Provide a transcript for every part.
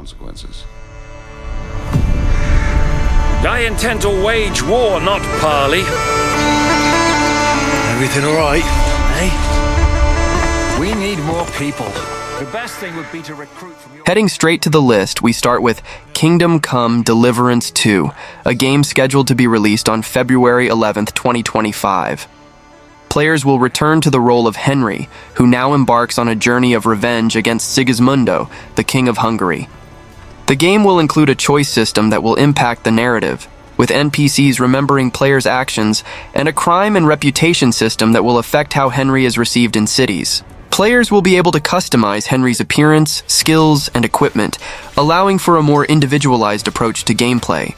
consequences. I intend to wage war, not parley. Everything all right, eh? We need more people. The best thing would be to recruit from your... Heading straight to the list, we start with Kingdom Come Deliverance 2, a game scheduled to be released on February 11th, 2025. Players will return to the role of Henry, who now embarks on a journey of revenge against Sigismundo, the King of Hungary. The game will include a choice system that will impact the narrative, with NPCs remembering players' actions, and a crime and reputation system that will affect how Henry is received in cities. Players will be able to customize Henry's appearance, skills, and equipment, allowing for a more individualized approach to gameplay.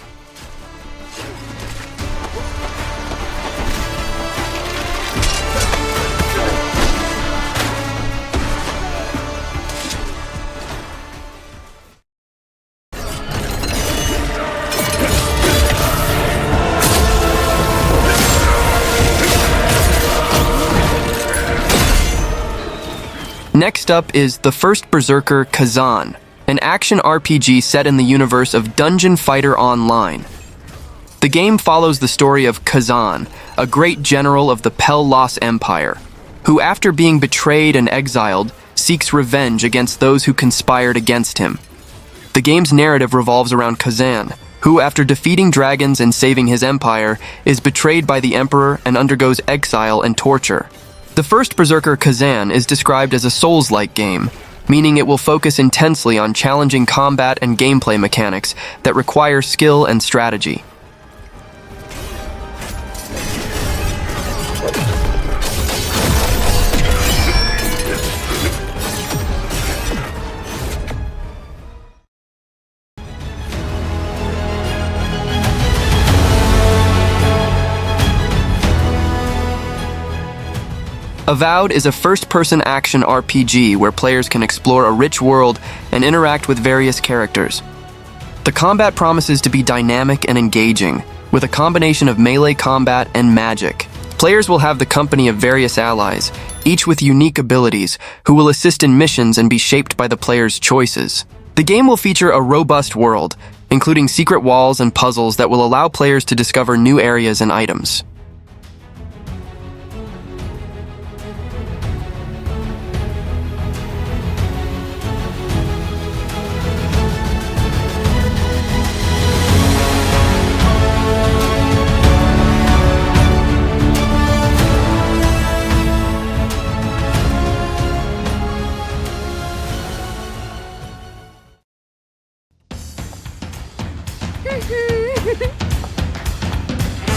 Next up is the first Berserker, Khazan, an action RPG set in the universe of Dungeon Fighter Online. The game follows the story of Khazan, a great general of the Pel-Los Empire, who after being betrayed and exiled, seeks revenge against those who conspired against him. The game's narrative revolves around Khazan, who after defeating dragons and saving his empire, is betrayed by the Emperor and undergoes exile and torture. The first Berserker, Khazan, is described as a Souls-like game, meaning it will focus intensely on challenging combat and gameplay mechanics that require skill and strategy. Avowed is a first-person action RPG where players can explore a rich world and interact with various characters. The combat promises to be dynamic and engaging, with a combination of melee combat and magic. Players will have the company of various allies, each with unique abilities, who will assist in missions and be shaped by the player's choices. The game will feature a robust world, including secret walls and puzzles that will allow players to discover new areas and items.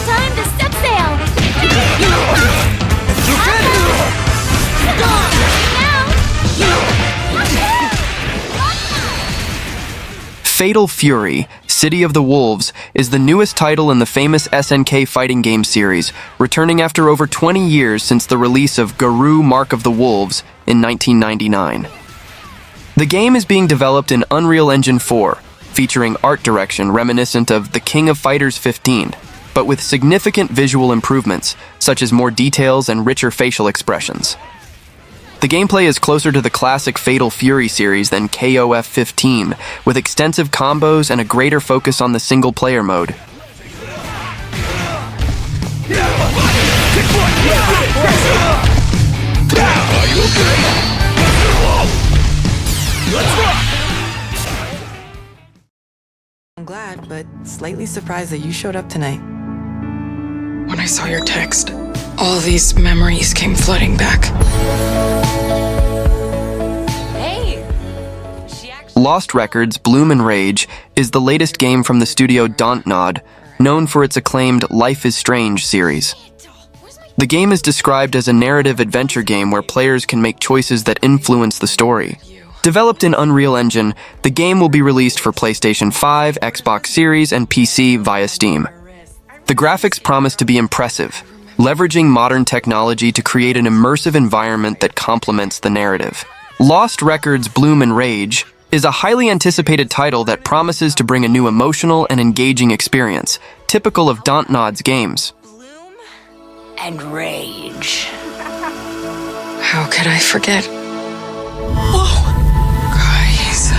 Time to set sail! Fatal Fury, City of the Wolves, is the newest title in the famous SNK fighting game series, returning after over 20 years since the release of Garou Mark of the Wolves in 1999. The game is being developed in Unreal Engine 4, featuring art direction reminiscent of The King of Fighters 15, but with significant visual improvements, such as more details and richer facial expressions. The gameplay is closer to the classic Fatal Fury series than KOF 15, with extensive combos and a greater focus on the single-player mode. Are you okay? Let's rock! I'm glad, but slightly surprised that you showed up tonight. When I saw your text, all these memories came flooding back. Hey! Lost Records Bloom and Rage is the latest game from the studio Dontnod, known for its acclaimed Life is Strange series. The game is described as a narrative adventure game where players can make choices that influence the story. Developed in Unreal Engine, the game will be released for PlayStation 5, Xbox Series, and PC via Steam. The graphics promise to be impressive, leveraging modern technology to create an immersive environment that complements the narrative. Lost Records Bloom and Rage is a highly anticipated title that promises to bring a new emotional and engaging experience, typical of Dontnod's games. Bloom and rage. How could I forget? Whoa! Guys.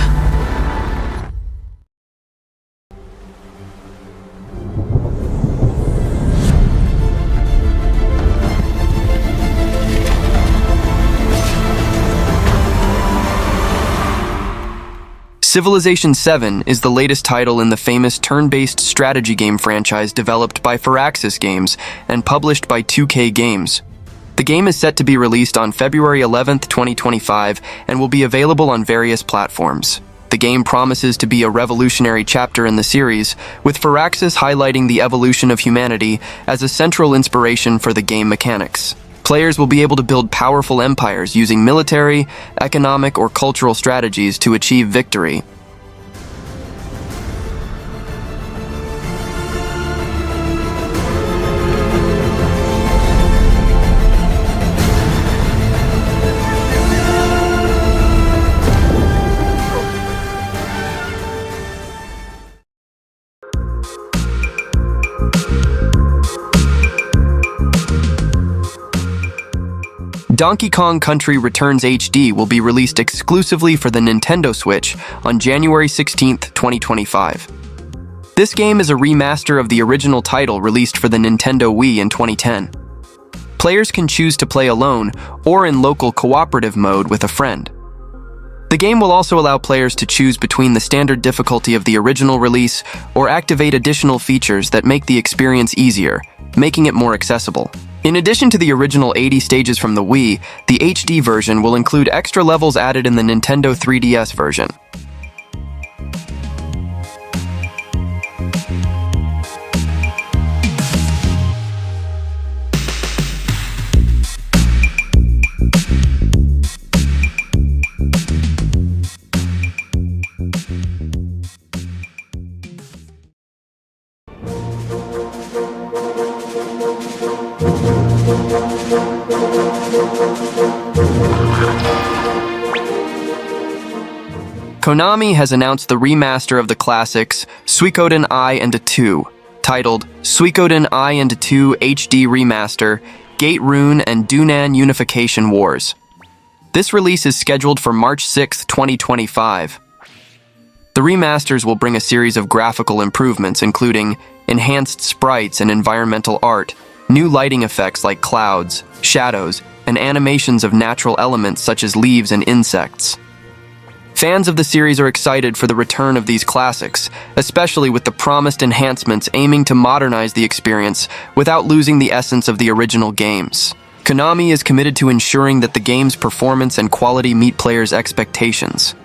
Civilization VII is the latest title in the famous turn-based strategy game franchise developed by Firaxis Games and published by 2K Games. The game is set to be released on February 11th, 2025, and will be available on various platforms. The game promises to be a revolutionary chapter in the series, with Firaxis highlighting the evolution of humanity as a central inspiration for the game mechanics. Players will be able to build powerful empires using military, economic, or cultural strategies to achieve victory. Donkey Kong Country Returns HD will be released exclusively for the Nintendo Switch on January 16, 2025. This game is a remaster of the original title released for the Nintendo Wii in 2010. Players can choose to play alone or in local cooperative mode with a friend. The game will also allow players to choose between the standard difficulty of the original release or activate additional features that make the experience easier, making it more accessible. In addition to the original 80 stages from the Wii, the HD version will include extra levels added in the Nintendo 3DS version. Konami has announced the remaster of the classics Suikoden I and 2, titled Suikoden I and 2 HD Remaster, Gate Rune and Dunan Unification Wars. This release is scheduled for March 6, 2025. The remasters will bring a series of graphical improvements, including enhanced sprites and environmental art, new lighting effects like clouds, shadows, and animations of natural elements such as leaves and insects. Fans of the series are excited for the return of these classics, especially with the promised enhancements aiming to modernize the experience without losing the essence of the original games. Konami is committed to ensuring that the game's performance and quality meet players' expectations.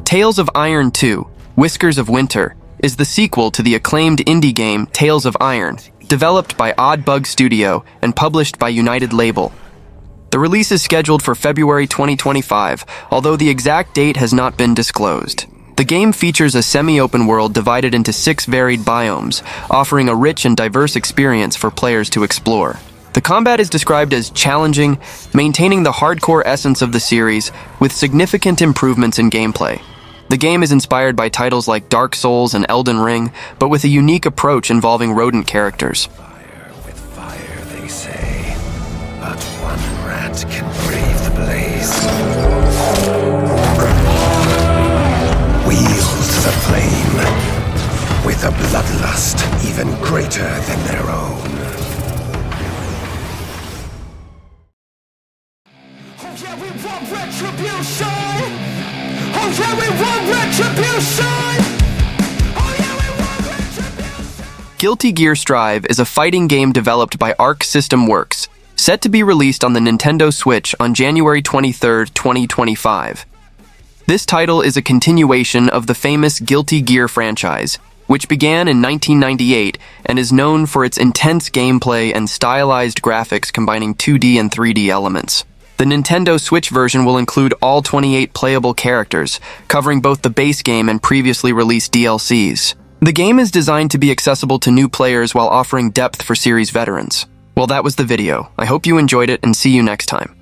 Tales of Iron 2, Whiskers of Winter, is the sequel to the acclaimed indie game Tales of Iron, developed by Odd Bug Studio and published by United Label. The release is scheduled for February 2025, although the exact date has not been disclosed. The game features a semi-open world divided into 6 varied biomes, offering a rich and diverse experience for players to explore. The combat is described as challenging, maintaining the hardcore essence of the series with significant improvements in gameplay. The game is inspired by titles like Dark Souls and Elden Ring, but with a unique approach involving rodent characters. Fire with fire, they say, but one rat can brave the blaze. Wield the flame with a bloodlust even greater than their own. Oh yeah, we want retribution! Oh yeah, we want retribution! Oh yeah, we want retribution! Guilty Gear Strive is a fighting game developed by Arc System Works, set to be released on the Nintendo Switch on January 23, 2025. This title is a continuation of the famous Guilty Gear franchise, which began in 1998 and is known for its intense gameplay and stylized graphics combining 2D and 3D elements. The Nintendo Switch version will include all 28 playable characters, covering both the base game and previously released DLCs. The game is designed to be accessible to new players while offering depth for series veterans. Well, that was the video. I hope you enjoyed it and see you next time.